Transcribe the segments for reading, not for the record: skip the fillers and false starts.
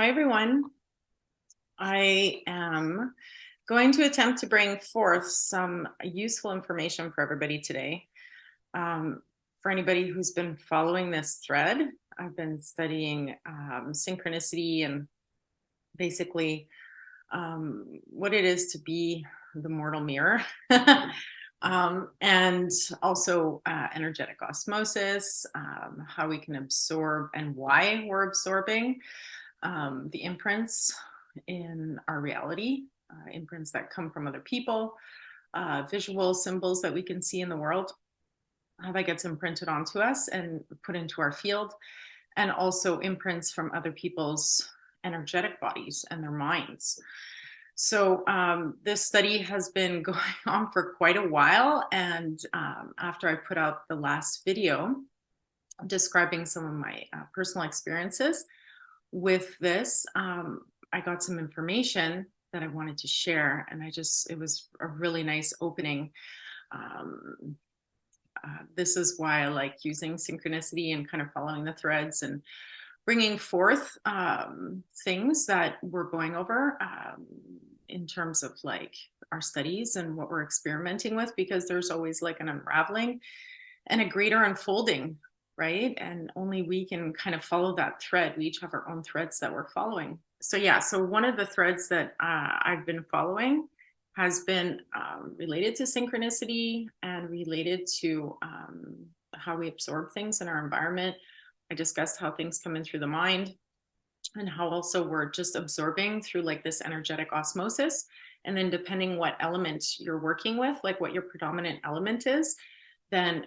Hi, everyone. I am going to attempt to bring forth some useful information for everybody today. For anybody who's been following this thread, I've been studying synchronicity and basically what it is to be the mortal mirror. And also energetic osmosis, how we can absorb and why we're absorbing the imprints in our reality, imprints that come from other people, visual symbols that we can see in the world, how that gets imprinted onto us and put into our field, and also imprints from other people's energetic bodies and their minds. So this study has been going on for quite a while. And after I put out the last video describing some of my personal experiences with this, I got some information that I wanted to share. And it was a really nice opening. This is why I like using synchronicity and kind of following the threads and bringing forth things that we're going over in terms of like our studies and what we're experimenting with, because there's always like an unraveling and a greater unfolding, right? And only we can kind of follow that thread. We each have our own threads that we're following. So yeah, so one of the threads that I've been following has been related to synchronicity and related to how we absorb things in our environment. I discussed how things come in through the mind and how also we're just absorbing through like this energetic osmosis. And then depending what element you're working with, like what your predominant element is, then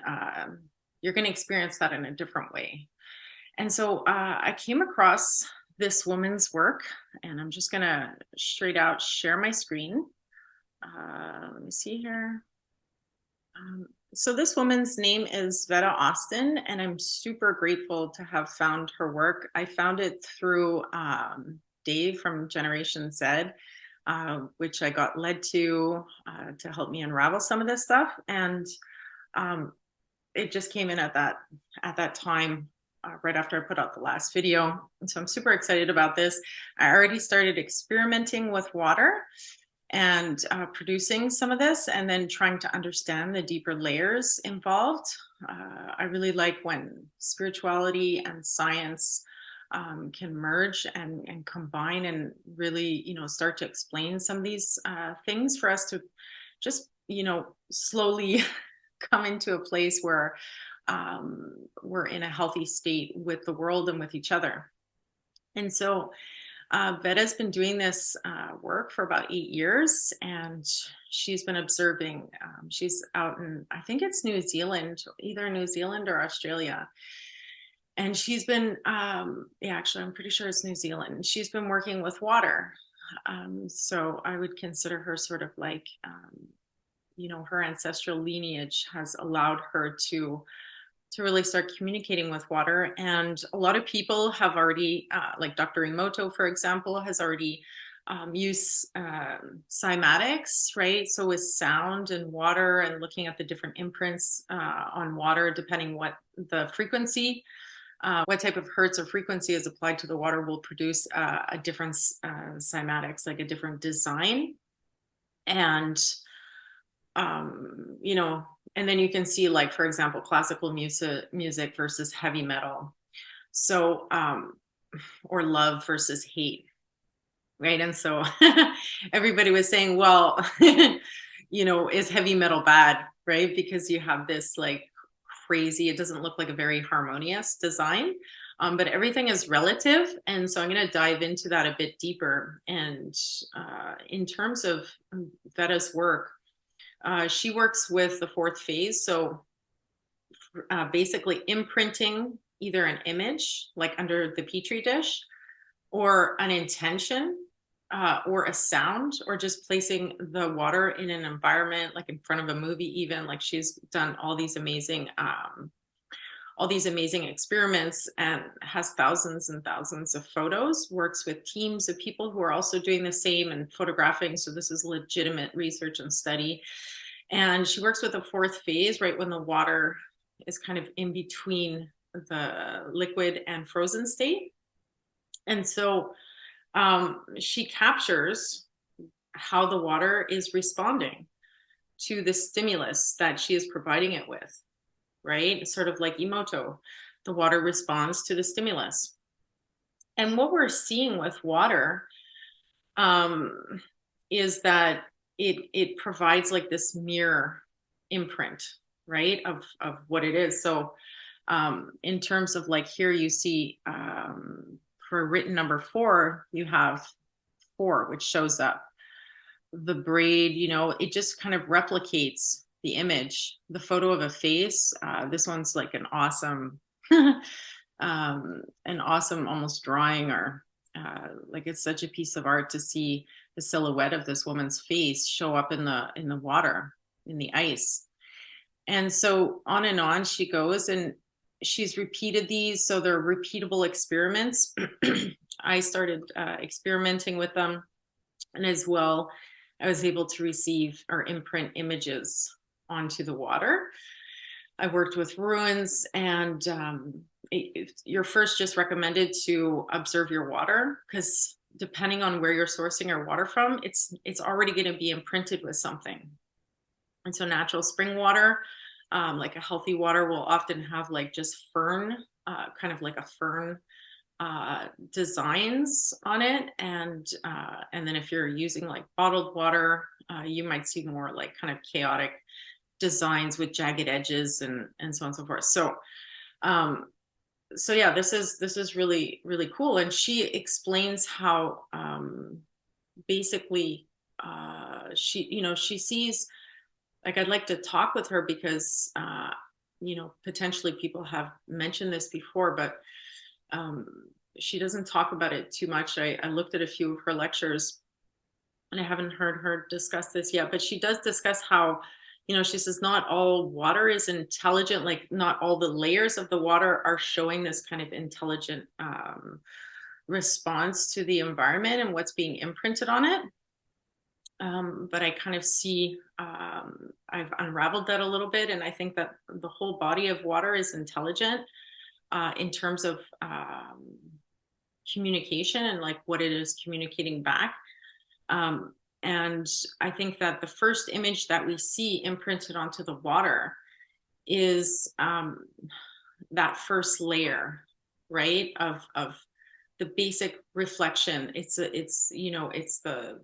you're going to experience that in a different way. And so I came across this woman's work, and I'm just going to straight out share my screen. Let me see here. So this woman's name is Veta Austin, and I'm super grateful to have found her work. I found it through Dave from Generation Z, which I got led to help me unravel some of this stuff. And it just came in at that time, right after I put out the last video. And so I'm super excited about this. I already started experimenting with water and producing some of this, and then trying to understand the deeper layers involved. I really like when spirituality and science can merge and combine and really, start to explain some of these things for us to just, slowly come into a place where we're in a healthy state with the world and with each other. And so Veta's been doing this work for about 8 years, and she's been observing. She's out in, I think it's New Zealand, either New Zealand or Australia. And she's been, actually, I'm pretty sure it's New Zealand. She's been working with water. So I would consider her sort of like, her ancestral lineage has allowed her to really start communicating with water. And a lot of people have already, like Dr. Emoto, for example, has already used cymatics, right? So with sound and water and looking at the different imprints on water, depending what the frequency, what type of hertz or frequency is applied to the water will produce a different cymatics, like a different design. And and then you can see, like, for example, classical music versus heavy metal. So, or love versus hate, right? And so everybody was saying, well, is heavy metal bad, right? Because you have this like crazy, it doesn't look like a very harmonious design. But everything is relative. And so I'm going to dive into that a bit deeper. And in terms of Veta's work, she works with the fourth phase. So basically imprinting either an image, like under the Petri dish, or an intention, or a sound, or just placing the water in an environment, like in front of a movie, even. Like, she's done all these amazing experiments and has thousands and thousands of photos, works with teams of people who are also doing the same and photographing. So this is legitimate research and study. And she works with the fourth phase, right when the water is kind of in between the liquid and frozen state. And so She captures how the water is responding to the stimulus that she is providing it with, right? Sort of like emoto, the water responds to the stimulus. And what we're seeing with water um, is that it provides like this mirror imprint, right, of what it is. So in terms of like here you see for written number 4, you have 4, which shows up. The braid, you know, it just kind of replicates the image, the photo of a face. This one's like an awesome almost drawing, or like it's such a piece of art to see the silhouette of this woman's face show up in the water, in the ice. And so on and on she goes, and she's repeated these, so they're repeatable experiments. I started experimenting with them, and as well I was able to receive or imprint images onto the water. I worked with ruins, and you're first just recommended to observe your water, because depending on where you're sourcing your water from, it's already going to be imprinted with something. And so natural spring water, like a healthy water, will often have like just fern, kind of like a fern designs on it, and then if you're using like bottled water, you might see more like kind of chaotic designs with jagged edges and so on and so forth. Um, so yeah, this is really really cool, and she explains how basically she, you know, she sees, like, I'd like to talk with her because you know, potentially people have mentioned this before, but um, she doesn't talk about it too much. I looked at a few of her lectures, and I haven't heard her discuss this yet, but she does discuss how, you know, she says not all water is intelligent, like not all the layers of the water are showing this kind of intelligent response to the environment and what's being imprinted on it. But I kind of see, I've unraveled that a little bit, and I think that the whole body of water is intelligent in terms of communication and like what it is communicating back. Um, and I think that the first image that we see imprinted onto the water is that first layer, right? Of the basic reflection. It's you know, it's the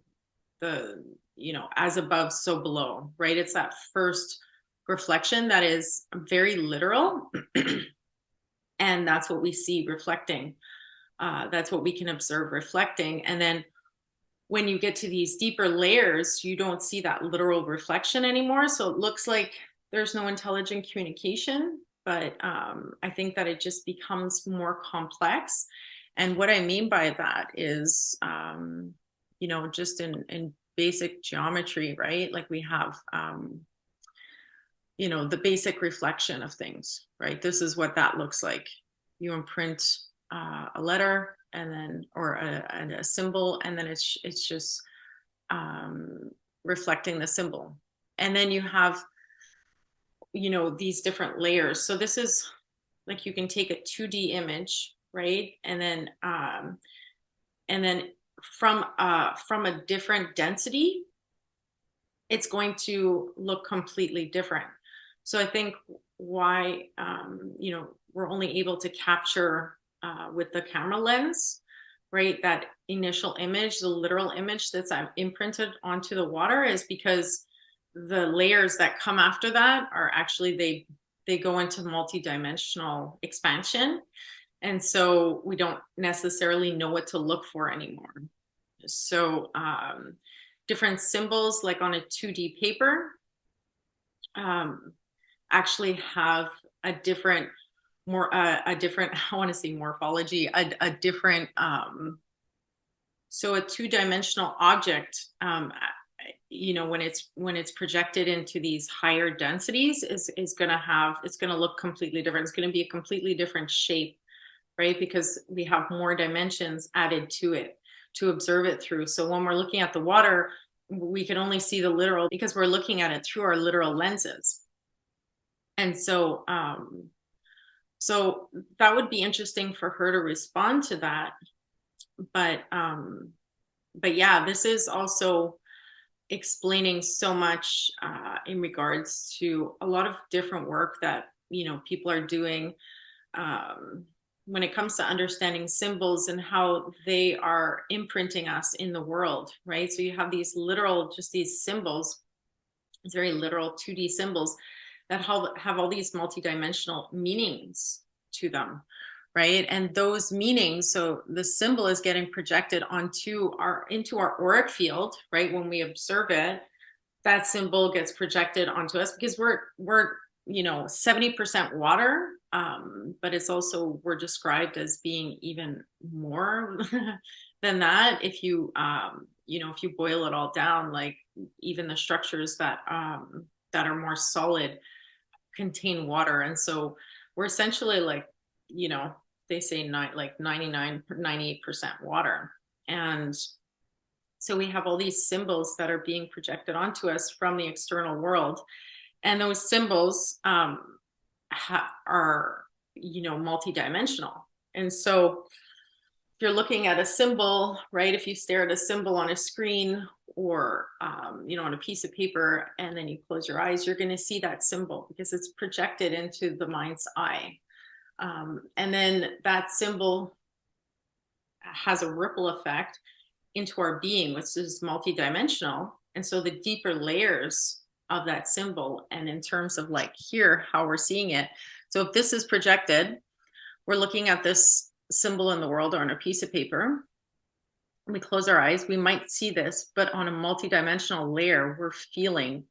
you know, as above so below, right? It's that first reflection that is very literal. And that's what we see reflecting. That's what we can observe reflecting. And then when you get to these deeper layers, you don't see that literal reflection anymore. So it looks like there's no intelligent communication, but I think that it just becomes more complex. And what I mean by that is, you know, just in basic geometry, right? Like we have, you know, the basic reflection of things, right? This is what that looks like. You imprint a letter, and then, or a symbol, and then it's just reflecting the symbol. And then you have, you know, these different layers. So this is like, you can take a 2D image, right? And then from a different density, it's going to look completely different. So I think why, you know, we're only able to capture with the camera lens, right, that initial image, the literal image that's imprinted onto the water, is because the layers that come after that are actually, they go into multi-dimensional expansion. And so we don't necessarily know what to look for anymore. So different symbols, like on a 2D paper, actually have a different, more a different, I want to say morphology, a different so a two-dimensional object, you know, when it's projected into these higher densities, is going to have, it's going to look completely different. It's going to be a completely different shape, right? Because we have more dimensions added to it to observe it through. So when we're looking at the water, we can only see the literal because we're looking at it through our literal lenses. And so so that would be interesting for her to respond to that. But yeah, this is also explaining so much in regards to a lot of different work that people are doing um, when it comes to understanding symbols and how they are imprinting us in the world, right? So you have these literal, just these symbols, these very literal 2D symbols that have all these multidimensional meanings to them, right? And those meanings, so the symbol is getting projected into our auric field, right? When we observe it, that symbol gets projected onto us because we're 70% water, but it's also, we're described as being even more than that if you if you boil it all down, like even the structures that are more solid contain water. And so we're essentially like, you know they say 99 98% water. And so we have all these symbols that are being projected onto us from the external world, and those symbols are multidimensional. And so if you're looking at a symbol, right, if you stare at a symbol on a screen or on a piece of paper, and then you close your eyes, you're going to see that symbol because it's projected into the mind's eye. And then that symbol has a ripple effect into our being, which is multidimensional. And so the deeper layers of that symbol, and in terms of like here, how we're seeing it. So if this is projected, we're looking at this symbol in the world or on a piece of paper. We close our eyes, we might see this, but on a multidimensional layer, we're feeling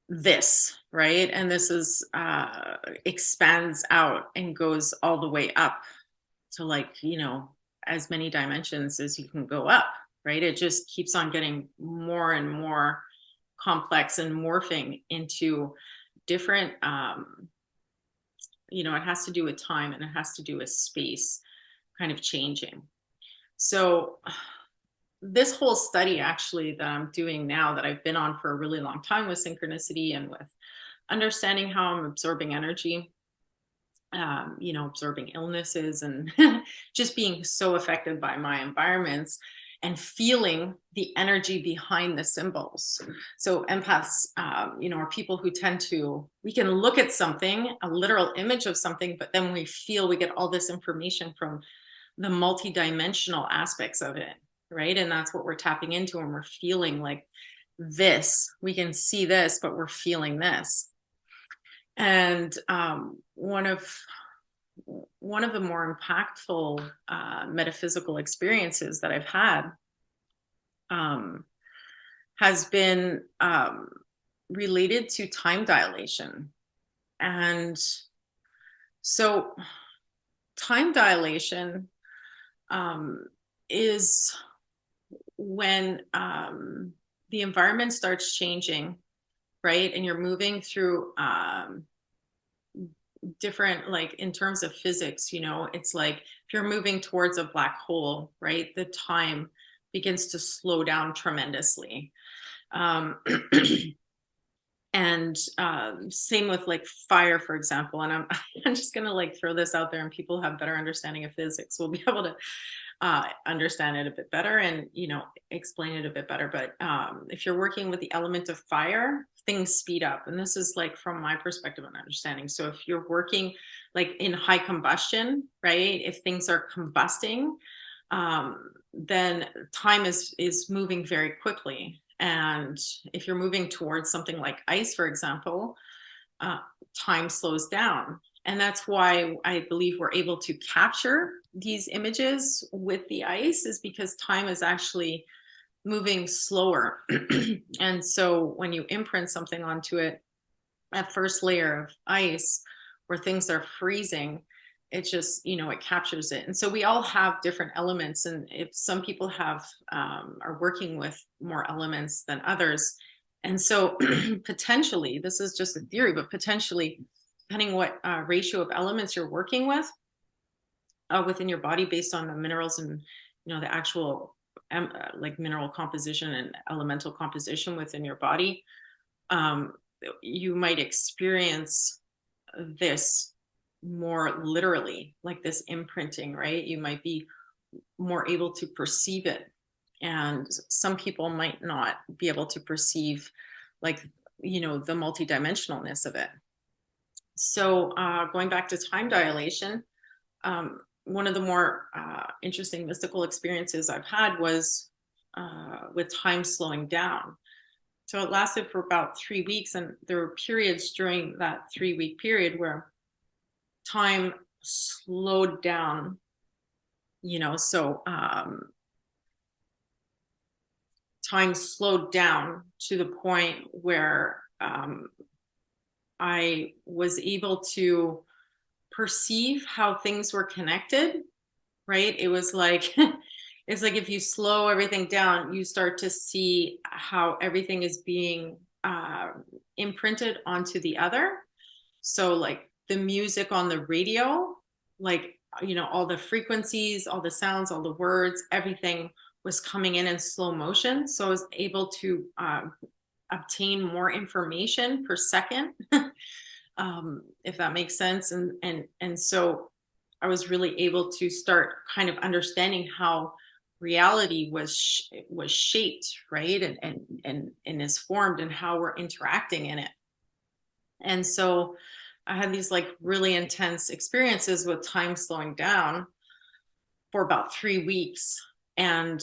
this, right? And this is expands out and goes all the way up to like, as many dimensions as you can go up, right? It just keeps on getting more and more complex and morphing into different it has to do with time, and it has to do with space kind of changing. So this whole study actually that I'm doing now, that I've been on for a really long time, with synchronicity and with understanding how I'm absorbing energy, absorbing illnesses, and just being so affected by my environments and feeling the energy behind the symbols. So empaths, are people who we can look at something, a literal image of something, but then we get all this information from the multidimensional aspects of it, right? And that's what we're tapping into, and we're feeling like this. We can see this, but we're feeling this. And one of the more impactful metaphysical experiences that I've had has been related to time dilation. And so time dilation is when the environment starts changing, right? And you're moving through different, like in terms of physics, it's like if you're moving towards a black hole, right, the time begins to slow down tremendously. And same with like fire, for example. And I'm just gonna like throw this out there, and people have better understanding of physics will be able to understand it a bit better and explain it a bit better. But if you're working with the element of fire, things speed up. And this is like from my perspective and understanding. So if you're working like in high combustion, right, if things are combusting, then time is moving very quickly. And if you're moving towards something like ice, for example, time slows down. And that's why I believe we're able to capture these images with the ice, is because time is actually moving slower. And so when you imprint something onto it, that first layer of ice where things are freezing, it just, it captures it. And so we all have different elements. And if some people are working with more elements than others. And so potentially, this is just a theory, but potentially, depending what ratio of elements you're working with within your body based on the minerals and, the actual like mineral composition and elemental composition within your body, you might experience this more literally, like this imprinting, right? You might be more able to perceive it. And some people might not be able to perceive, like, the multidimensionalness of it. So going back to time dilation, one of the more interesting mystical experiences I've had was with time slowing down. So it lasted for about 3 weeks, and there were periods during that 3-week period where time slowed down. So time slowed down to the point where I was able to perceive how things were connected, right? It was like, it's like if you slow everything down, you start to see how everything is being imprinted onto the other. So like the music on the radio, like, all the frequencies, all the sounds, all the words, everything was coming in slow motion. So I was able to obtain more information per second, if that makes sense. And so I was really able to start kind of understanding how reality was shaped, right, and is formed, and how we're interacting in it. And so I had these like really intense experiences with time slowing down for about 3 weeks. And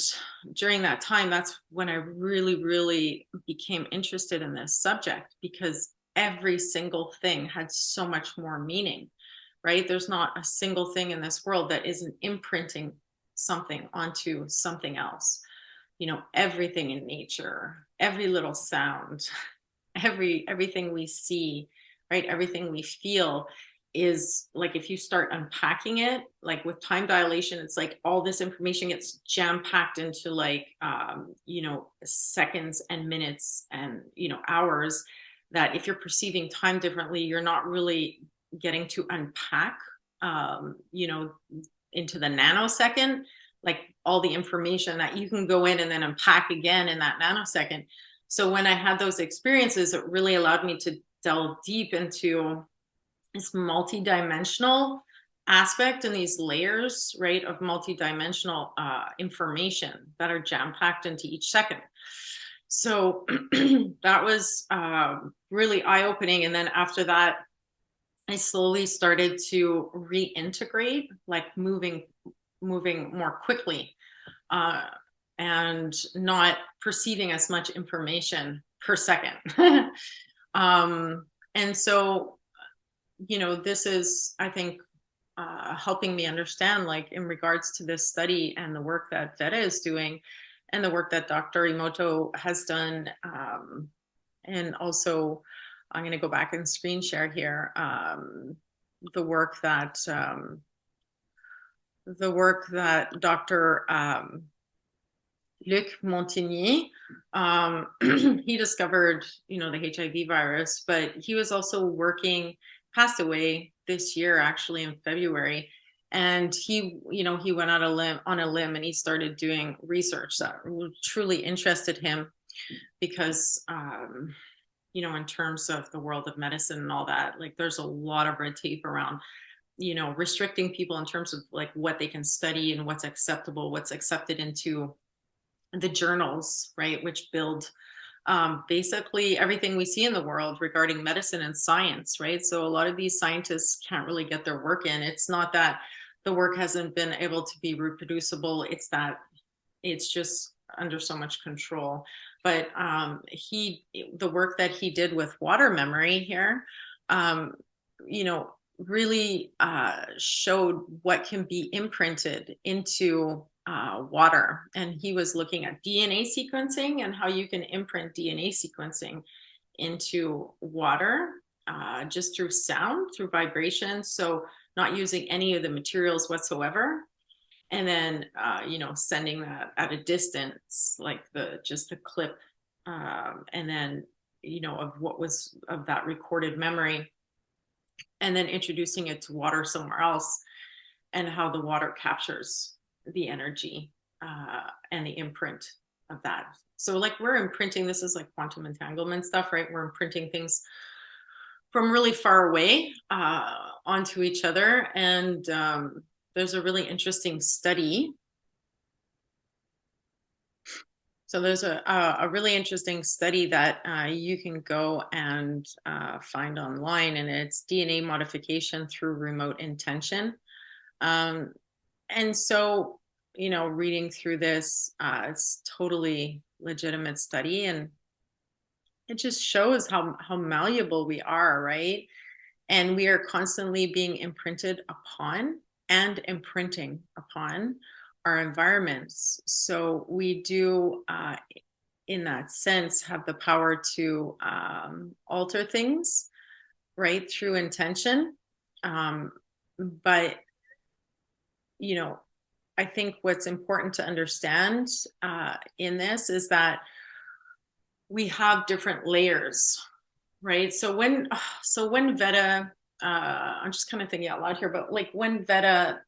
during that time, that's when I really, really became interested in this subject, because every single thing had so much more meaning, right? There's not a single thing in this world that isn't imprinting something onto something else. Everything in nature, every little sound, everything we see, right? Everything we feel is like, if you start unpacking it, like with time dilation, it's like all this information gets jam packed into like, seconds and minutes and, hours, that if you're perceiving time differently, you're not really getting to unpack, into the nanosecond, like all the information that you can go in and then unpack again in that nanosecond. So when I had those experiences, it really allowed me to delve deep into this multidimensional aspect and these layers, right, of multidimensional information that are jam-packed into each second. So that was really eye-opening. And then after that, I slowly started to reintegrate, like moving more quickly, and not perceiving as much information per second. And so, this is, I think, helping me understand, like, in regards to this study and the work that Veda is doing, and the work that Dr. Emoto has done. And also, I'm going to go back and screen share here the work that Dr. Luc Montagnier, he discovered, the HIV virus, but he was also passed away this year, actually in February. And he went on a limb, and he started doing research that truly interested him, because, in terms of the world of medicine and all that, like, there's a lot of red tape around, restricting people in terms of like what they can study and what's acceptable, what's accepted into the journals, right, which build basically everything we see in the world regarding medicine and science, right? So a lot of these scientists can't really get their work in. It's not that the work hasn't been able to be reproducible, it's that it's just under so much control. But the work that he did with water memory here, really showed what can be imprinted into water. And he was looking at DNA sequencing and how you can imprint DNA sequencing into water, just through sound, through vibration. So not using any of the materials whatsoever. And then, sending that at a distance, like just the clip, and then, of what was of that recorded memory, and then introducing it to water somewhere else, and how the water captures the energy and the imprint of that. So like, we're imprinting, this is like quantum entanglement stuff, right? We're imprinting things from really far away onto each other. And there's a really interesting study So there's a really interesting study that you can go and find online, and it's DNA modification through remote intention. Um, and so, reading through this, it's totally legitimate study, and it just shows how malleable we are, right? And we are constantly being imprinted upon and imprinting upon our environments. So we do, in that sense, have the power to alter things, right, through intention. But, you know, I think what's important to understand in this is that we have different layers, right? So when Veta, I'm just kind of thinking out loud here, but like when Veta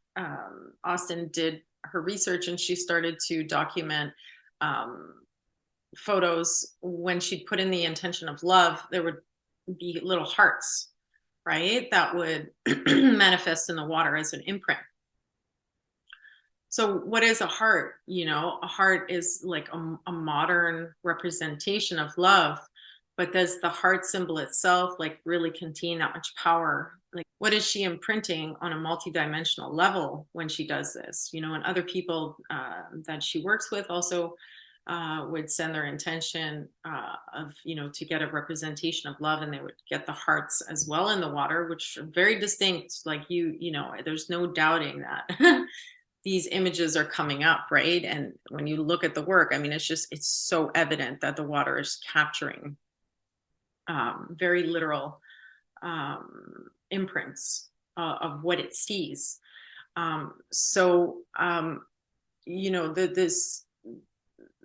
Austin did her research and she started to document um, photos, when she'd put in the intention of love, there would be little hearts, right? That would manifest in the water as an imprint. So what is a heart? A heart is like a modern representation of love, but does the heart symbol itself like really contain that much power? Like, what is she imprinting on a multidimensional level when she does this? And other people that she works with also would send their intention of, to get a representation of love, and they would get the hearts as well in the water, which are very distinct. Like there's no doubting that these images are coming up, right? And when you look at the work, I mean, it's so evident that the water is capturing very literal imprints of what it sees.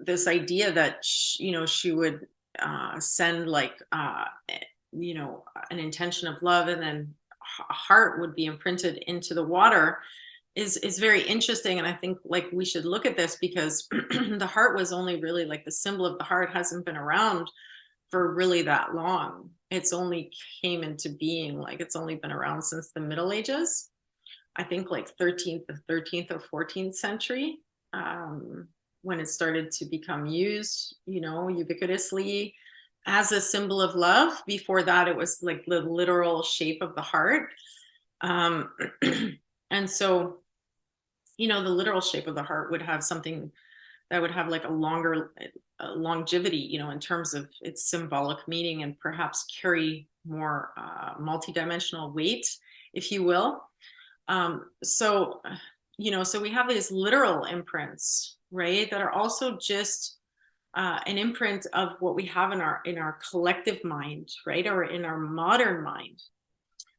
This idea that she would send like an intention of love, and then a heart would be imprinted into the water is very interesting. And I think like we should look at this because the heart was only really, like, the symbol of the heart hasn't been around for really that long. It's only came into being, like, it's only been around since the Middle Ages. I think like 13th or 14th century, when it started to become used, ubiquitously as a symbol of love. Before that, it was like the literal shape of the heart. Um, and so, the literal shape of the heart would have something that would have like a longer longevity, in terms of its symbolic meaning, and perhaps carry more multidimensional weight, if you will. So we have these literal imprints, right, that are also just an imprint of what we have in our collective mind, right, or in our modern mind.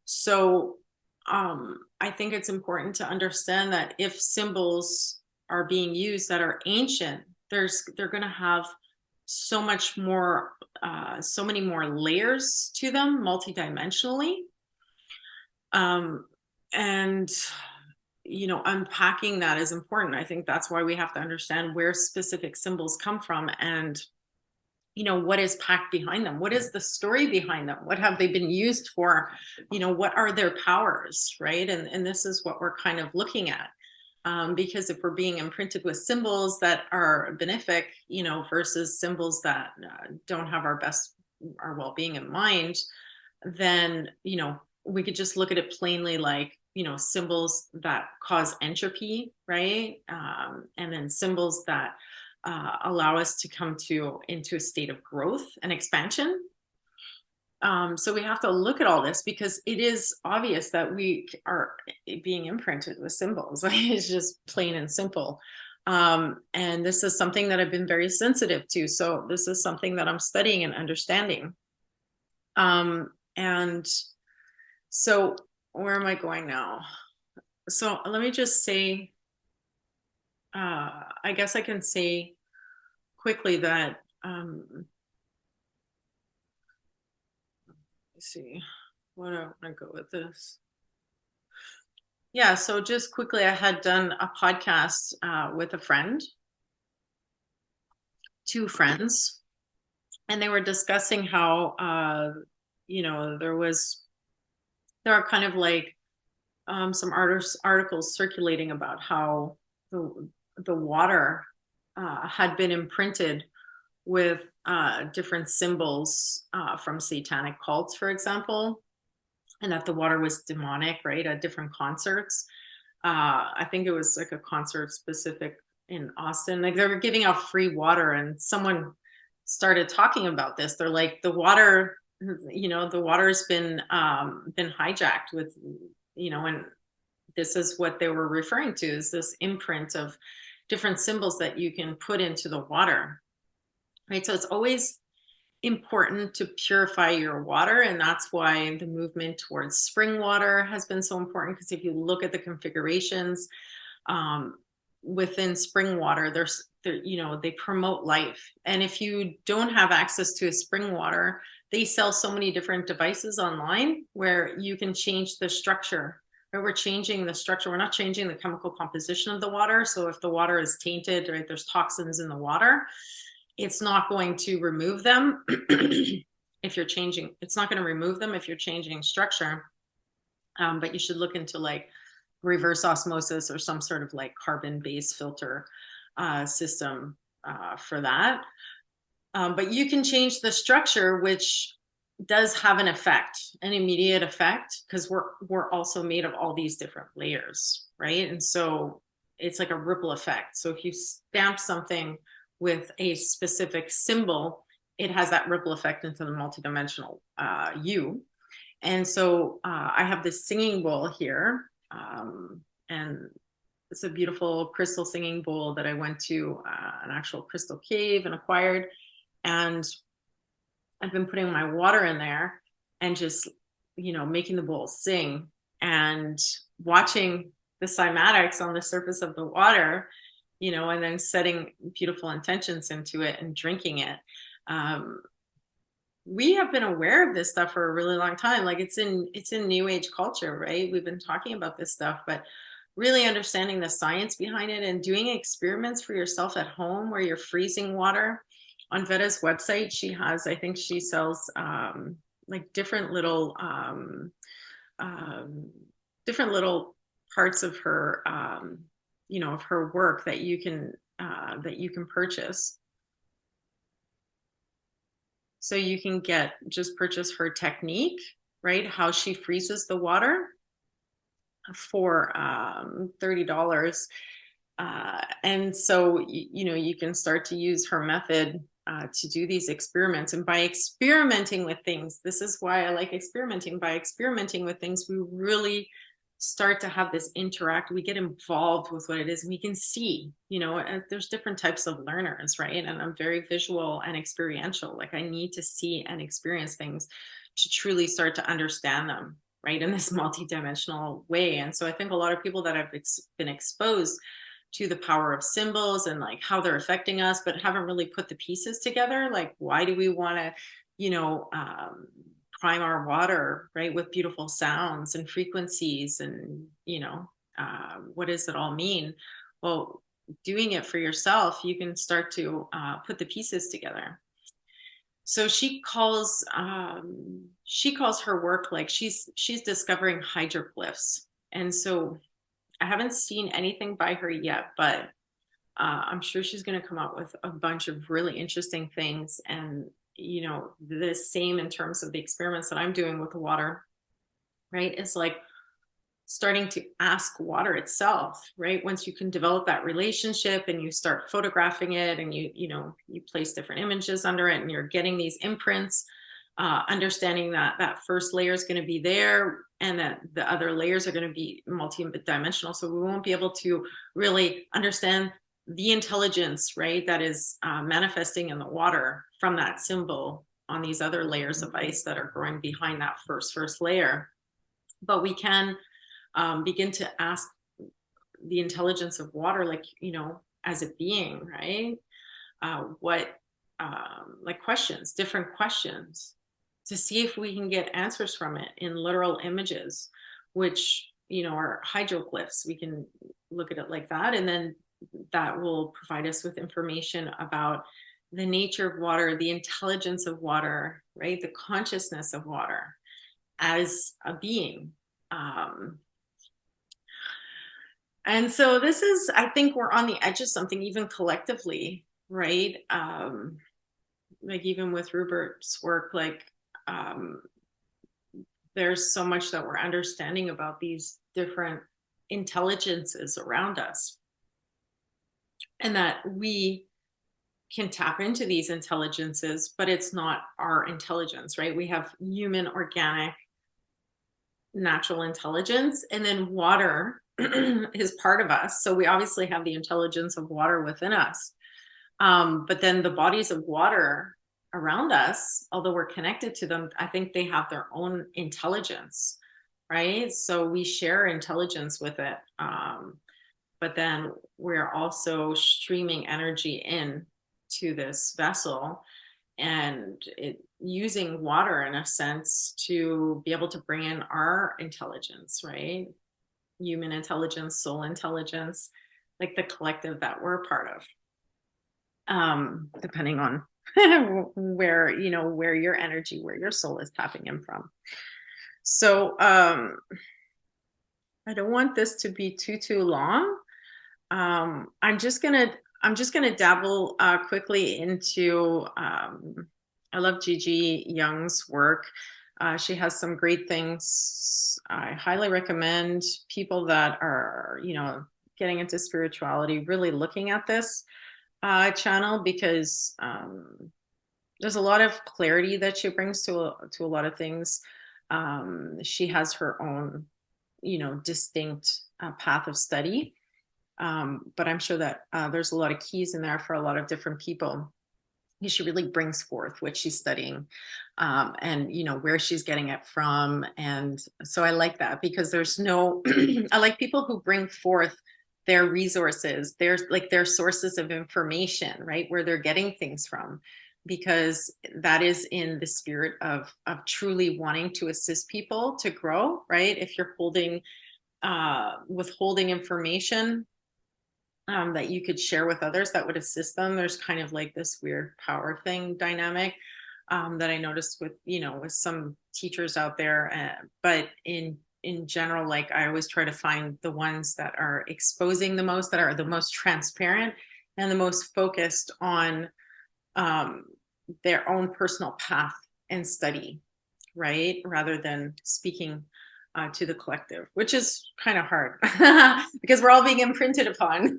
So I think it's important to understand that if symbols are being used that are ancient, they're going to have so much more, so many more layers to them multidimensionally. And unpacking that is important. I think that's why we have to understand where specific symbols come from, and what is packed behind them, what is the story behind them, what have they been used for, what are their powers, right? And this is what we're kind of looking at, because if we're being imprinted with symbols that are benefic, versus symbols that don't have our well-being in mind, then we could just look at it plainly, like symbols that cause entropy, right? And then symbols that allow us to come into a state of growth and expansion. So we have to look at all this because it is obvious that we are being imprinted with symbols. It's just plain and simple. And this is something that I've been very sensitive to. So this is something that I'm studying and understanding. And so where am I going now? So let me just say, I guess I can say quickly that, let's see, where do I want to go with this? Yeah, so just quickly, I had done a podcast with a friend, two friends, and they were discussing how, there are kind of like some articles circulating about how the water had been imprinted with different symbols from satanic cults, for example, and that the water was demonic, right? At different concerts. I think it was like a concert specific in Austin. Like they were giving out free water, and someone started talking about this. They're like, the water, the water's been hijacked with, and this is what they were referring to, is this imprint of different symbols that you can put into the water, right? So it's always important to purify your water, and that's why the movement towards spring water has been so important, because if you look at the configurations um, within spring water, they promote life. And if you don't have access to a spring water, they sell so many different devices online where you can change the structure. Right? We're changing the structure. We're not changing the chemical composition of the water. So if the water is tainted, right, there's toxins in the water, it's not going to remove them. If you're changing, it's not going to remove them if you're changing structure. But you should look into like reverse osmosis or some sort of like carbon-based filter system for that. But you can change the structure, which does have an effect, an immediate effect, because we're also made of all these different layers, right? And so it's like a ripple effect. So if you stamp something with a specific symbol, it has that ripple effect into the multidimensional you. And so I have this singing bowl here, and it's a beautiful crystal singing bowl that I went to an actual crystal cave and acquired. And I've been putting my water in there and just, making the bowl sing and watching the cymatics on the surface of the water, and then setting beautiful intentions into it and drinking it. We have been aware of this stuff for a really long time. Like it's in new age culture, right? We've been talking about this stuff, but really understanding the science behind it and doing experiments for yourself at home where you're freezing water. On Veda's website, I think she sells like different little parts of her, of her work that you can purchase. So you can just purchase her technique, right? How she freezes the water for $30. And so, you can start to use her method to do these experiments. And by experimenting with things, this is why I like experimenting. By experimenting with things, we really start to have this we get involved with what it is. And we can see, there's different types of learners, right? And I'm very visual and experiential. Like I need to see and experience things to truly start to understand them, right, in this multidimensional way. And so I think a lot of people that have been exposed to the power of symbols and like how they're affecting us, but haven't really put the pieces together. Like, why do we want to, prime our water, right, with beautiful sounds and frequencies, and what does it all mean? Well, doing it for yourself, you can start to put the pieces together. So she calls her work like she's discovering hydroglyphs. And so I haven't seen anything by her yet, but I'm sure she's going to come out with a bunch of really interesting things. And the same in terms of the experiments that I'm doing with the water, right? It's like starting to ask water itself, right? Once you can develop that relationship and you start photographing it, and you place different images under it, and you're getting these imprints, understanding that that first layer is going to be there and that the other layers are going to be multi-dimensional. So we won't be able to really understand the intelligence, right, that is manifesting in the water from that symbol on these other layers of ice that are growing behind that first layer. But we can begin to ask the intelligence of water, like, as a being, right? Like questions, different questions, to see if we can get answers from it in literal images, which, are hydroglyphs. We can look at it like that. And then that will provide us with information about the nature of water, the intelligence of water, right? The consciousness of water as a being. And so I think we're on the edge of something, even collectively, right? like even with Rupert's work, like there's so much that we're understanding about these different intelligences around us, and that we can tap into these intelligences, but it's not our intelligence, right? We have human, organic, natural intelligence, and then water is part of us. So we obviously have the intelligence of water within us. But then the bodies of water around us, although we're connected to them, I think they have their own intelligence, right? So we share intelligence with it. But then we're also streaming energy in to this vessel, and using water in a sense to be able to bring in our intelligence, right? Human intelligence, soul intelligence, like the collective that we're part of, depending on where, where your energy, where your soul is tapping in from. So I don't want this to be too long. I'm just gonna dabble quickly into. I love Gigi Young's work. She has some great things. I highly recommend people that are, getting into spirituality, really looking at this channel, because there's a lot of clarity that she brings to a lot of things. She has her own, distinct path of study, but I'm sure that there's a lot of keys in there for a lot of different people. She really brings forth what she's studying, and where she's getting it from. And so I like that, because there's no I like people who bring forth their resources, their sources of information, right, where they're getting things from, because that is in the spirit of truly wanting to assist people to grow, right? If you're withholding information that you could share with others that would assist them, there's kind of like this weird power thing dynamic that I noticed with some teachers out there. But in general, like, I always try to find the ones that are exposing the most, that are the most transparent and the most focused on um, their own personal path and study, right? Rather than speaking to the collective, which is kind of hard because we're all being imprinted upon.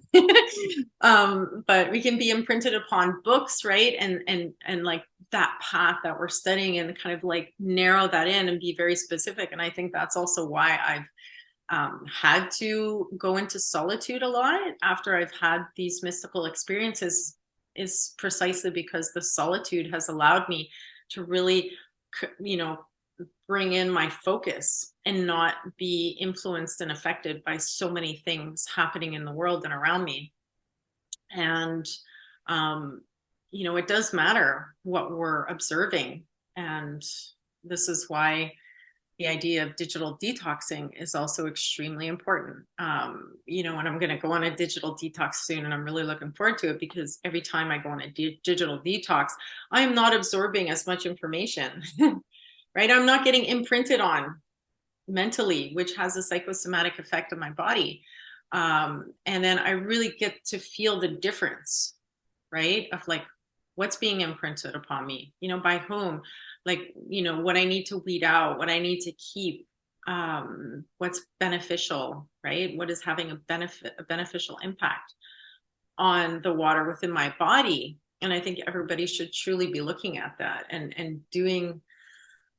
But we can be imprinted upon books, right? And like that path that we're studying, and kind of like narrow that in and be very specific. And I think that's also why I've had to go into solitude a lot after I've had these mystical experiences, is precisely because the solitude has allowed me to really, you know, bring in my focus and not be influenced and affected by so many things happening in the world and around me. And, um, it does matter what we're observing. And this is why the idea of digital detoxing is also extremely important. And I'm going to go on a digital detox soon, and I'm really looking forward to it, because every time I go on a digital detox, I am not absorbing as much information, right? I'm not getting imprinted on mentally, which has a psychosomatic effect on my body. And then I really get to feel the difference, right? Of like what's being imprinted upon me, by whom, like, what I need to weed out, what I need to keep, what's beneficial, right? What is having a beneficial impact on the water within my body. And I think everybody should truly be looking at that, and doing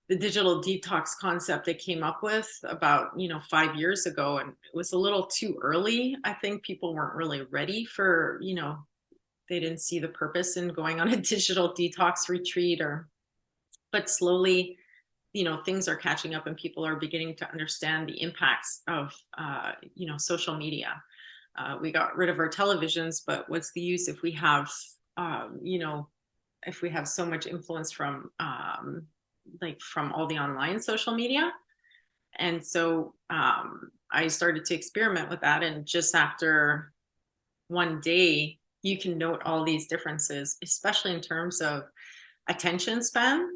the digital detox concept they came up with about 5 years ago. And it was a little too early. I think people weren't really ready for, they didn't see the purpose in going on a digital detox retreat. But slowly, things are catching up, and people are beginning to understand the impacts of social media. We got rid of our televisions, but what's the use if we have if we have so much influence from from all the online social media? And so I started to experiment with that, and just after one day, you can note all these differences, especially in terms of attention span.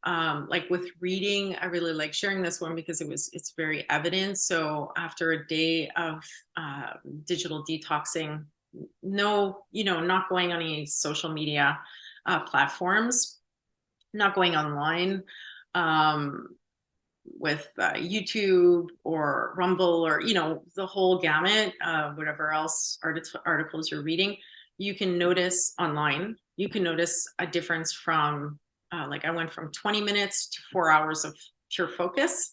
Like with reading, I really like sharing this one because it's very evident. So after a day of digital detoxing, no, not going on any social media, platforms, not going online, with YouTube or Rumble, or, the whole gamut, whatever else articles you're reading. You can notice online, you can notice a difference from, like I went from 20 minutes to 4 hours of pure focus.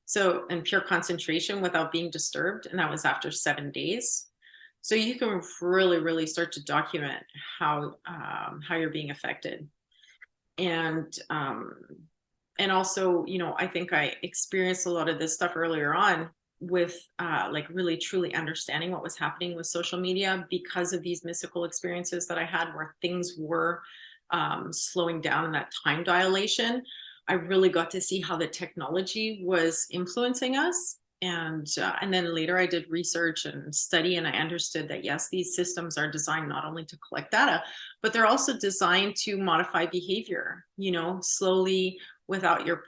So, and pure concentration without being disturbed. And that was after 7 days. So you can really, really start to document how you're being affected. And also, I think I experienced a lot of this stuff earlier on with like really truly understanding what was happening with social media because of these mystical experiences that I had where things were slowing down in that time dilation. I really got to see how the technology was influencing us. And then later I did research and study, and I understood that yes, these systems are designed not only to collect data, but they're also designed to modify behavior, slowly, without your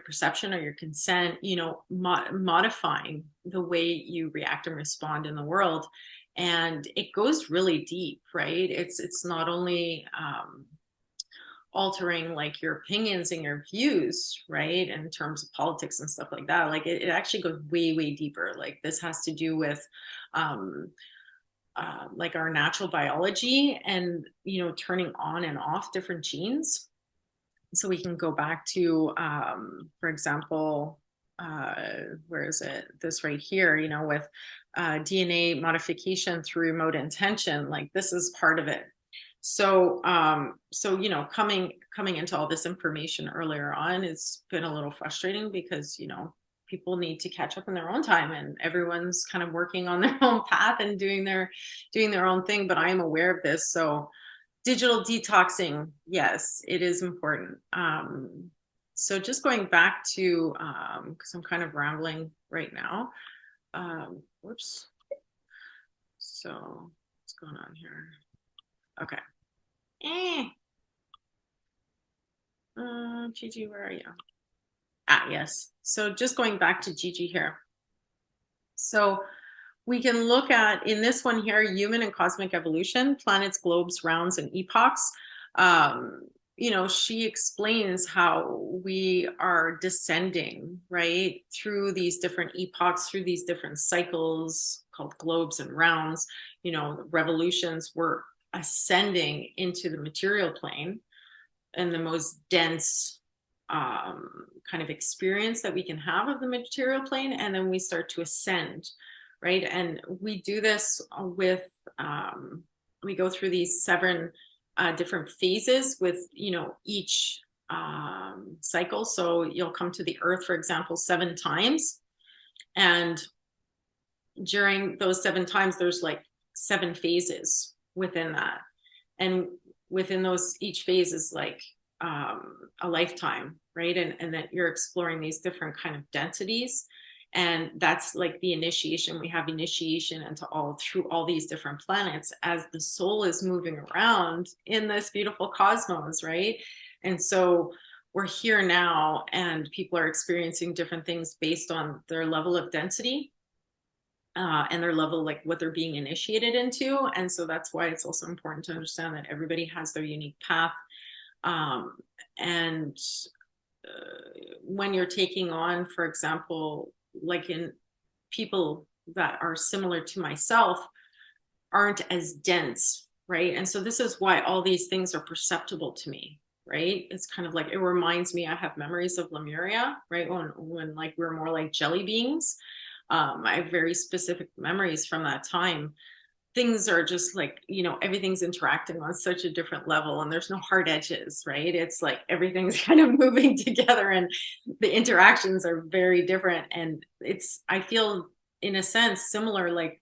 perception or your consent, modifying the way you react and respond in the world. And it goes really deep, right? It's not only altering like your opinions and your views, right, in terms of politics and stuff like that. Like it actually goes way, way deeper. Like this has to do with like our natural biology and turning on and off different genes. So we can go back to, for example, where is it? This right here, with DNA modification through remote intention. Like this is part of it. So, coming into all this information earlier on, it's been a little frustrating because people need to catch up in their own time, and everyone's kind of working on their own path and doing their own thing. But I am aware of this, so digital detoxing, yes, it is important. So just going back to, because I'm kind of rambling right now. Whoops. So what's going on here? Okay. Gigi, where are you? Yes. So just going back to Gigi here. So we can look at, in this one here, human and cosmic evolution, planets, globes, rounds, and epochs. She explains how we are descending, right, through these different epochs, through these different cycles called globes and rounds. Revolutions were ascending into the material plane and the most dense kind of experience that we can have of the material plane. And then we start to ascend, right? And we do this with, we go through these 7 different phases with, each cycle. So you'll come to the earth, for example, 7 times. And during those 7 times, there's like 7 phases within that. And within those, each phase is like a lifetime, right? And that you're exploring these different kind of densities. And that's like the initiation. We have initiation into through all these different planets as the soul is moving around in this beautiful cosmos, right? And so we're here now, and people are experiencing different things based on their level of density and their level, like what they're being initiated into. And so that's why it's also important to understand that everybody has their unique path. And when you're taking on, for example, like in people that are similar to myself, aren't as dense, right? And so this is why all these things are perceptible to me, right? It's kind of like, it reminds me, I have memories of Lemuria, right? When like we're more like jelly beings. I have very specific memories from that time. Things are just like, everything's interacting on such a different level, and there's no hard edges, right? It's like everything's kind of moving together, and the interactions are very different. And I feel in a sense similar, like,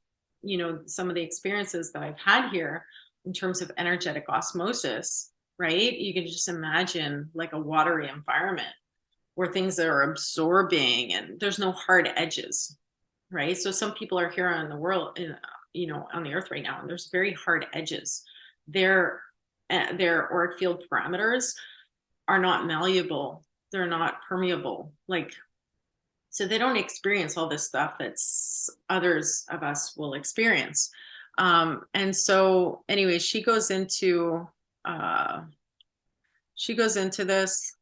some of the experiences that I've had here in terms of energetic osmosis, right? You can just imagine like a watery environment where things are absorbing and there's no hard edges, right? So some people are here on the world, on the earth right now, and there's very hard edges. Their auric field parameters are not malleable. They're not permeable. Like, so they don't experience all this stuff that others of us will experience. And so anyway, she goes into she goes into this,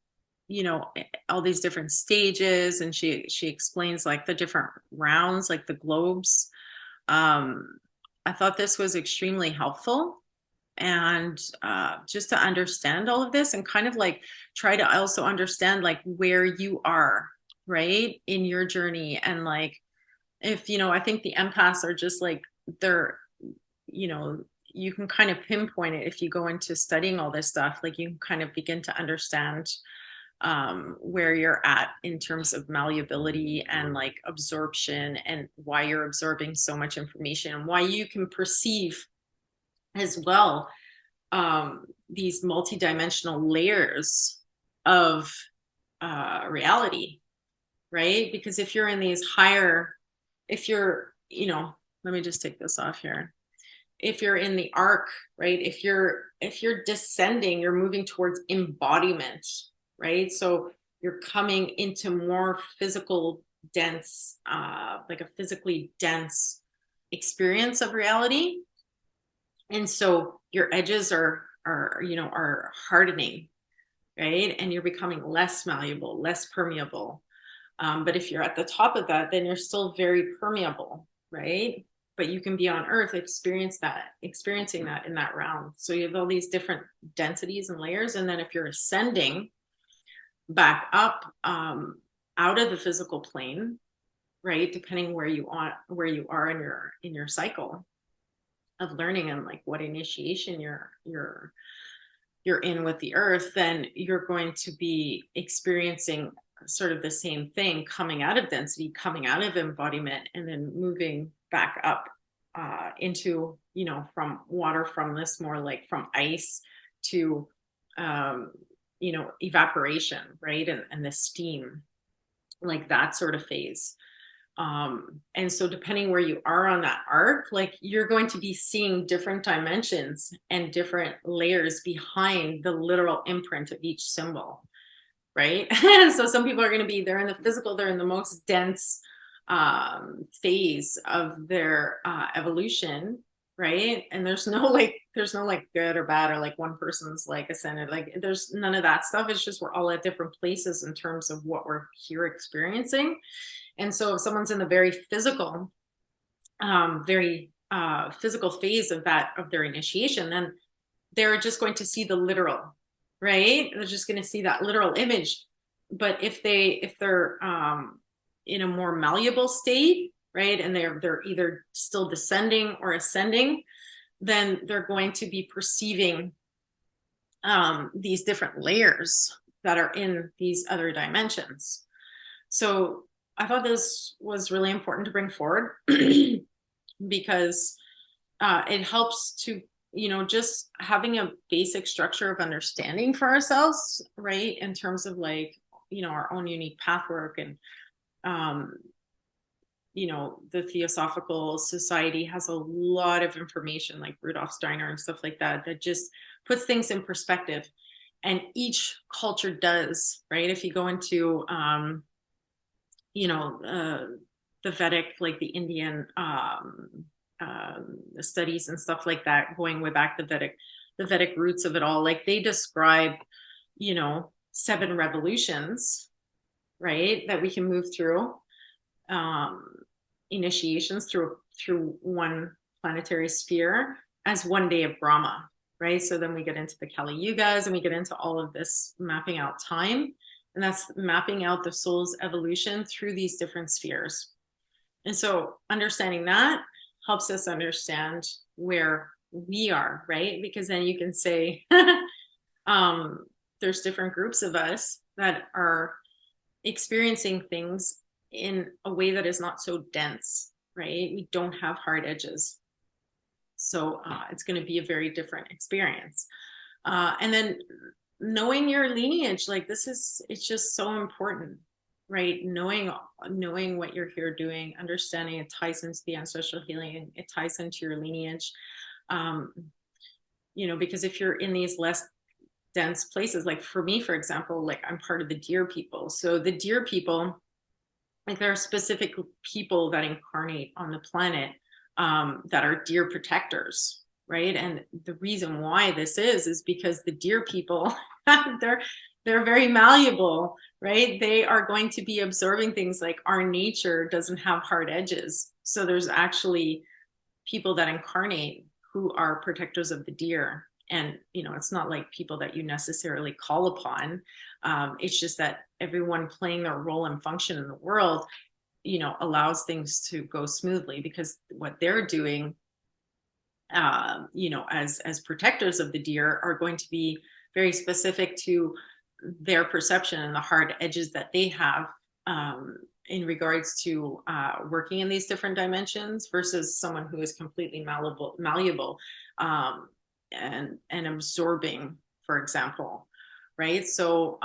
you know, all these different stages, and she explains like the different rounds, like the globes. I thought this was extremely helpful, and just to understand all of this and kind of like try to also understand like where you are, right, in your journey. And like, if, you know, I think the empaths are just like, they're, you know, you can kind of pinpoint it if you go into studying all this stuff. Like you can kind of begin to understand where you're at in terms of malleability and like absorption, and why you're absorbing so much information, and why you can perceive as well these multidimensional layers of reality, right? Because if you're in these higher, if you're, you know, let me just take this off here. If you're in the arc, right? If you're descending, you're moving towards embodiment, right? So you're coming into more physical dense, like a physically dense experience of reality. And so your edges are, you know, are hardening, right? And you're becoming less malleable, less permeable. But if you're at the top of that, then you're still very permeable, right? But you can be on Earth, experiencing that in that realm. So you have all these different densities and layers. And then if you're ascending back up, out of the physical plane, right? Depending where you are in your cycle of learning, and like what initiation you're in with the earth, then you're going to be experiencing sort of the same thing, coming out of density, coming out of embodiment, and then moving back up into, you know, from water, from this more like from ice to, you know, evaporation, right? And the steam, like that sort of phase. And so depending where you are on that arc, like you're going to be seeing different dimensions and different layers behind the literal imprint of each symbol, right? So some people are going to be, they're in the physical, they're in the most dense phase of their evolution, right? And there's no like good or bad, or like one person's like ascended, like there's none of that stuff. It's just we're all at different places in terms of what we're here experiencing. And so if someone's in the very physical, physical phase of their initiation, then they're just going to see the literal, right? They're just going to see that literal image. But if they're in a more malleable state, right, and they're either still descending or ascending, then they're going to be perceiving these different layers that are in these other dimensions. So I thought this was really important to bring forward because it helps to, you know, just having a basic structure of understanding for ourselves, right? In terms of like, you know, our own unique path work. And, you know, the Theosophical Society has a lot of information, like Rudolf Steiner and stuff like that, that just puts things in perspective. And each culture does, right? If you go into, you know, the Vedic, like the Indian studies and stuff like that, going way back, the Vedic roots of it all, like they describe, you know, 7 revolutions, right, that we can move through, initiations through one planetary sphere as one day of Brahma, right? So then we get into the Kali Yugas, and we get into all of this mapping out time. And that's mapping out the soul's evolution through these different spheres. And so understanding that helps us understand where we are, right? Because then you can say, there's different groups of us that are experiencing things in a way that is not so dense, right? We don't have hard edges. So it's going to be a very different experience. And then knowing your lineage, like it's just so important, right? Knowing what you're here doing, understanding it ties into the ancestral healing, it ties into your lineage. You know, because if you're in these less dense places, like for me, for example, like I'm part of the deer people. So the deer people, like there are specific people that incarnate on the planet that are deer protectors, right? And the reason why this is because the deer people, they're they're very malleable, right? They are going to be absorbing things. Like, our nature doesn't have hard edges. So there's actually people that incarnate who are protectors of the deer. And, it's not like people that you necessarily call upon. It's just that everyone playing their role and function in the world, allows things to go smoothly, because what they're doing, as protectors of the deer, are going to be very specific to their perception and the hard edges that they have, in regards to working in these different dimensions, versus someone who is completely malleable, and absorbing, for example, right? So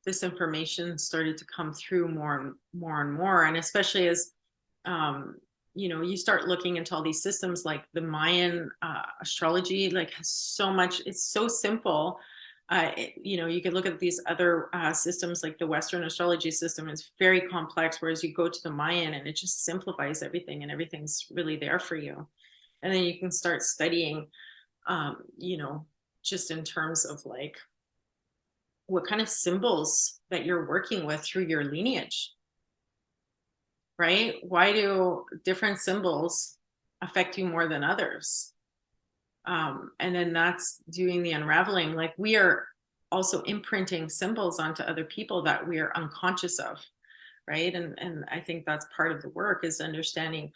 this information started to come through more and more and more, and especially as um, you start looking into all these systems, like the Mayan astrology, like, has so much. It's so simple. You can look at these other systems, like the Western astrology system is very complex, whereas you go to the Mayan and it just simplifies everything, and everything's really there for you. And then you can start studying, um, you know, just in terms of like what kind of symbols that you're working with through your lineage, right? Why do different symbols affect you more than others? And then that's doing the unraveling. Like, we are also imprinting symbols onto other people that we are unconscious of, right? And I think that's part of the work, is understanding,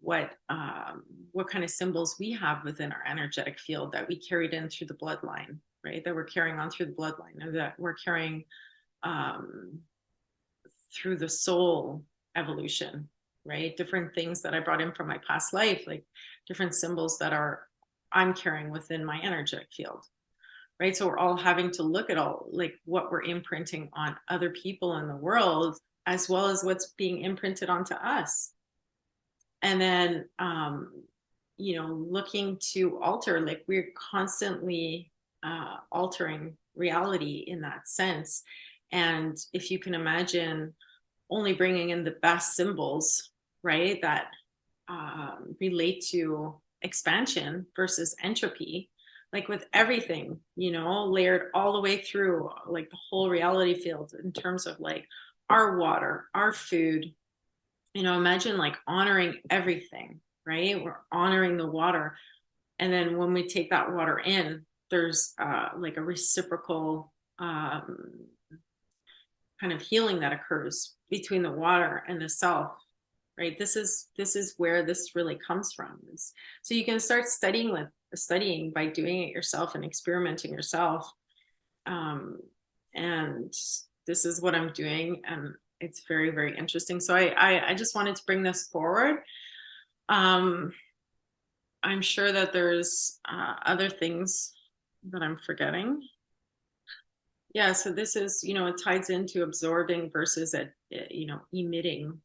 what kind of symbols we have within our energetic field that we carried in through the bloodline, right? That we're carrying on through the bloodline, or that we're carrying um, through the soul evolution, right? Different things that I brought in from my past life, like different symbols that I'm carrying within my energetic field, right? So we're all having to look at all, like, what we're imprinting on other people in the world, as well as what's being imprinted onto us. And then looking to alter, like, we're constantly altering reality in that sense. And if you can imagine only bringing in the best symbols, right, that relate to expansion versus entropy, like with everything, layered all the way through, like the whole reality field, in terms of like our water, our food, imagine like honoring everything, right? We're honoring the water. And then when we take that water in, there's like a reciprocal kind of healing that occurs between the water and the self, right? This is where this really comes from. So you can start studying by doing it yourself and experimenting yourself. And this is what I'm doing, and it's very, very interesting. So I just wanted to bring this forward. um I'm sure that there's other things that I'm forgetting. Yeah, so this is, it ties into absorbing versus emitting,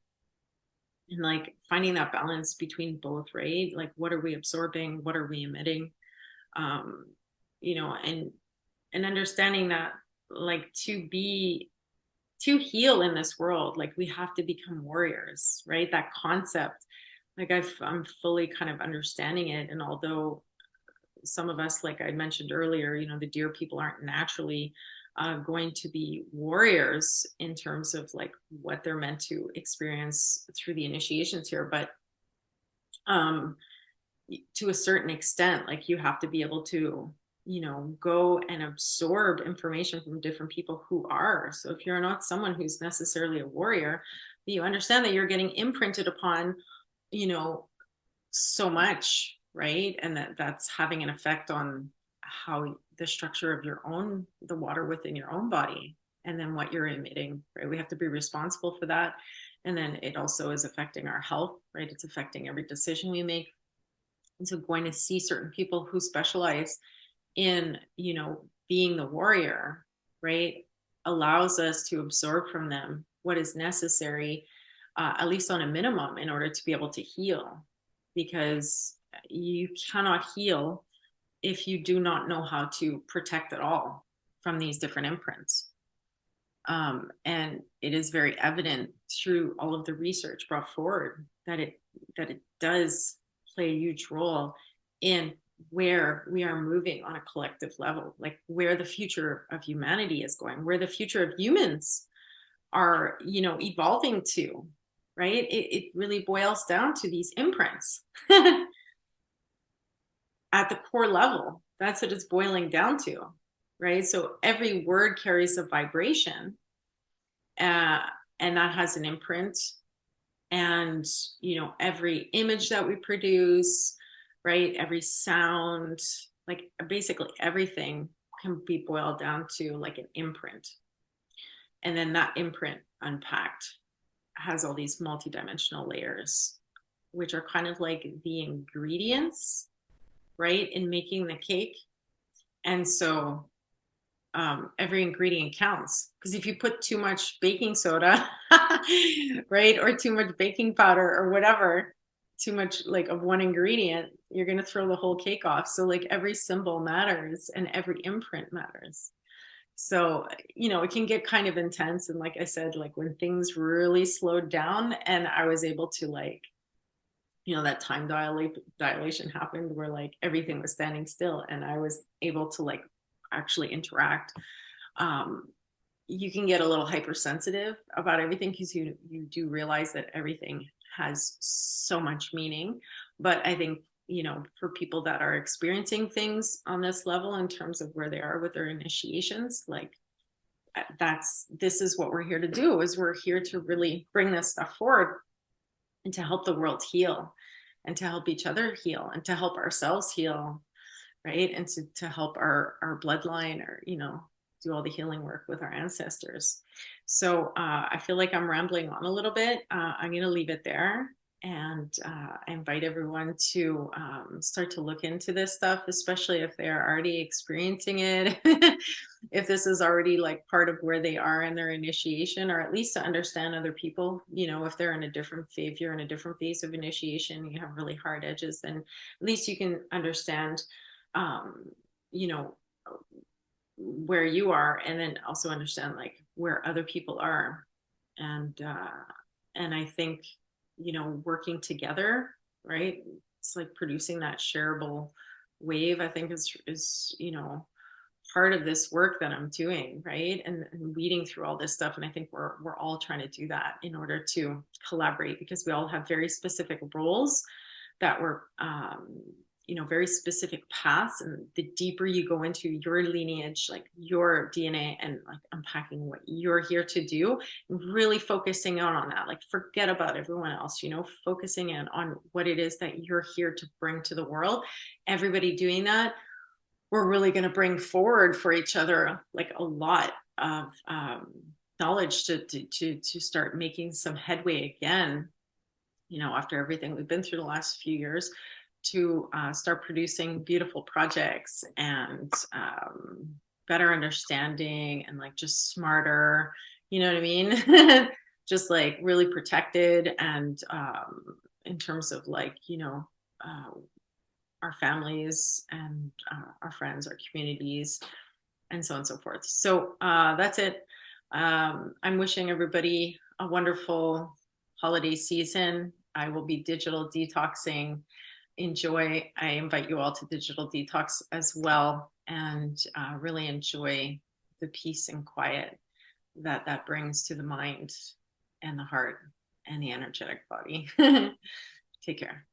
and like finding that balance between both, right? Like, what are we absorbing, what are we emitting? um and understanding that, like, to heal in this world, like, we have to become warriors, right? That concept, like, I'm fully kind of understanding it. And although some of us, like I mentioned earlier, the deer people aren't naturally going to be warriors in terms of like what they're meant to experience through the initiations here, but um to a certain extent, like, you have to be able to go and absorb information from different people who are. So if you're not someone who's necessarily a warrior, you understand that you're getting imprinted upon, you know so much, right? And that's having an effect on how the structure of the water within your own body, and then what you're emitting, right? We have to be responsible for that. And then it also is affecting our health, right? It's affecting every decision we make. And so going to see certain people who specialize in, being the warrior, right, allows us to absorb from them what is necessary, at least on a minimum, in order to be able to heal. Because you cannot heal if you do not know how to protect it all from these different imprints. And it is very evident through all of the research brought forward that it does play a huge role in where we are moving on a collective level, like where the future of humanity is going, where the future of humans are, evolving to, right? It really boils down to these imprints at the core level. That's what it's boiling down to, right? So every word carries a vibration, uh, and that has an imprint. And, every image that we produce, right? Every sound, like basically everything can be boiled down to like an imprint. And then that imprint unpacked has all these multidimensional layers, which are kind of like the ingredients, right, in making the cake. And so every ingredient counts, because if you put too much baking soda, right, or too much baking powder or whatever, too much like of one ingredient, you're going to throw the whole cake off. So like every symbol matters and every imprint matters. So, it can get kind of intense. And like I said, like when things really slowed down and I was able to like, that time dilation happened where like everything was standing still and I was able to like actually interact. um, you can get a little hypersensitive about everything because you do realize that everything has so much meaning. But I think, for people that are experiencing things on this level in terms of where they are with their initiations, like this is what we're here to do, is we're here to really bring this stuff forward and to help the world heal and to help each other heal and to help ourselves heal, right? And to help our bloodline, or do all the healing work with our ancestors. So I feel like I'm rambling on a little bit. I'm going to leave it there, and I invite everyone to start to look into this stuff, especially if they're already experiencing it. If this is already like part of where they are in their initiation, or at least to understand other people, if they're in a different phase, if you're in a different phase of initiation, you have really hard edges, then at least you can understand um, you know, where you are, and then also understand like where other people are. And I think, working together, right? It's like producing that shareable wave, I think is part of this work that I'm doing, right? And weeding through all this stuff. And I think we're all trying to do that in order to collaborate, because we all have very specific roles that were very specific paths. And the deeper you go into your lineage, like your DNA, and like unpacking what you're here to do, really focusing on that, like forget about everyone else, focusing in on what it is that you're here to bring to the world. Everybody doing that, we're really going to bring forward for each other like a lot of knowledge to start making some headway again, after everything we've been through the last few years, to start producing beautiful projects and better understanding, and like just smarter, you know what I mean? Just like really protected, and in terms of like, our families and our friends, our communities, and so on and so forth. So that's it. I'm wishing everybody a wonderful holiday season. I will be digital detoxing. Enjoy. I invite you all to digital detox as well, and really enjoy the peace and quiet that brings to the mind and the heart and the energetic body. Take care.